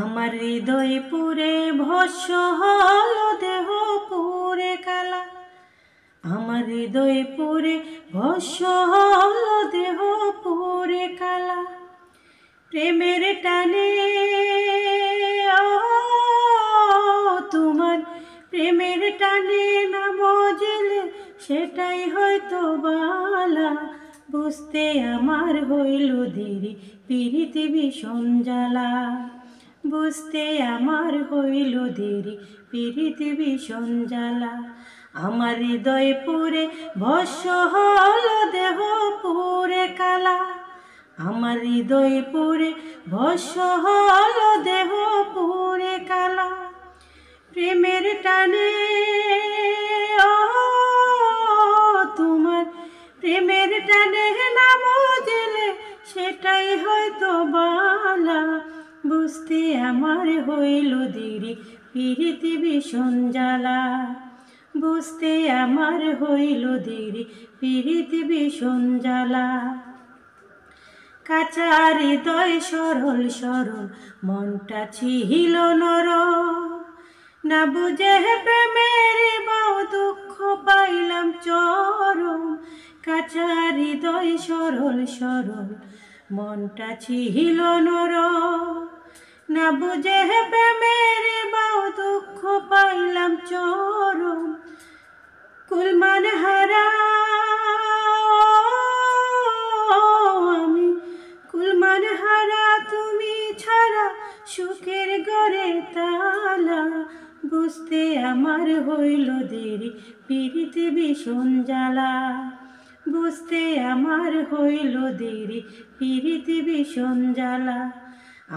আমার হৃদয় পুরে ভস্য হল দেহ পুরে কালা। আমার হৃদয় পুরে ভস্য হল দেহ পুরে কালা। প্রেমের টানে তোমার প্রেমের টানে না মজলে সেটাই হয়তো বালা। বুঝতে আমার হইল দেরি পিরিতি ভীষণ জ্বালা। বুঝতে আমার হইল দেরি পিরিতি ভীষণ জ্বালা। আমার হৃদয় পুরে ভস্য হল দেহ পুরে কালা। আমার হৃদয় পুরে ভস্য হল দেহ পুরে কালা। প্রেমের টানে তোমার প্রেমের টানে না মজলে সেটাই হয়তো বালা। বুঝতে আমার হইল দেরি পিরিতি ভীষণ জ্বালা। বুঝতে আমার হইল দেরি পিরিতি ভীষণ জ্বালা। কাঁচা হৃদয় সরল সরল মনটা ছিল নরম। না বুঝে প্রেমের বাও দুঃখ পাইলাম চরম। কাঁচা হৃদয় সরল সরল মনটা ছিল নরম। না বুঝে প্রেমের বাও দুঃখ পাইলাম চরম। কুলমান হারা আমি কুলমান হারা তুমি ছাড়া সুখের ঘরে তালা। বুঝতে আমার হইল দেরি পিরিতি ভীষণ জ্বালা। বুঝতে আমার হইল দেরি পিরিতি ভীষণ জ্বালা।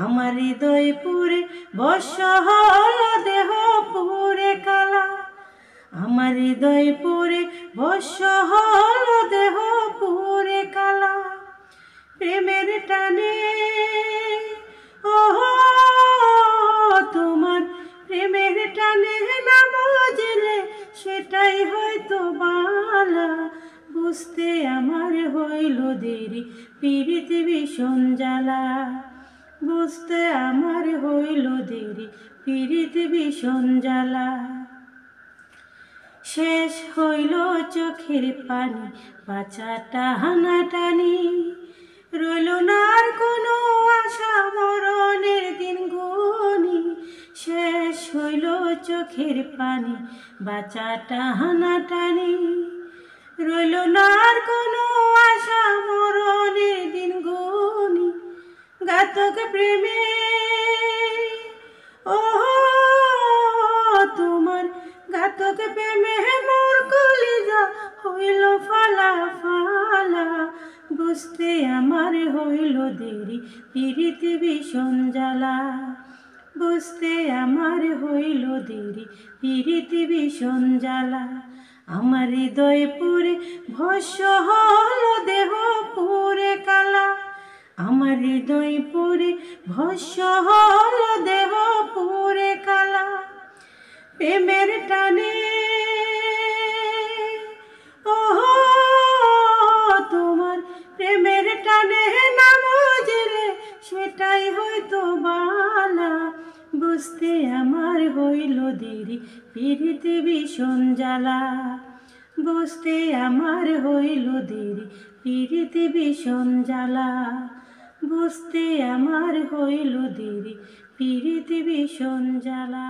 আমার হৃদয় পুরে ভস্য হল দেহ পুরে কালা। আমার হৃদয় পুরে ভস্য হল দেহ পুরে কালা। প্রেমের টানে তোমার প্রেমের টানে না মজলে সেটাই হয়তো বালা। বুঝতে আমার হইল দেরি পিরিতি ভীষণ জ্বালা। বুঝতে আমার হইল দেরি পিরিতি ভীষণ জ্বালা। শেষ হইল চোখের পানি বাঁচাটা হানাটানি। রইল না আর কোনো আশা মরণের দিন গুনি। শেষ হইল চোখের পানি বাঁচাটা হানাটানি। রইল না আর কোনো আশা মরণের দিন গুনি। ঘাতক প্রেমে তোমার ঘাতক প্রেমে মোর কলিজা হইল ফালা ফালা। বুঝতে আমার হইল দেরি পিরিতি ভীষণ জ্বালা। বুঝতে আমার হইল দেরি পিরিতি ভীষণ জ্বালা। আমার হৃদয় পুরে ভস্য হল দেহ পুরে কালা। আমার হৃদয় পুরে ভস্য হল দেহ পুরে কালা। প্রেমের টানে তোমার প্রেমের টানে না মজলে সেটাই হয়তো বালা। বুঝতে আমার হইল দেরি পিরিতি ভীষণ জ্বালা। বুঝতে আমার হইল দেরি পিরিতি ভীষণ জ্বালা। বুঝতে আমার হইল দেরি পিরিতি ভীষণ জ্বালা।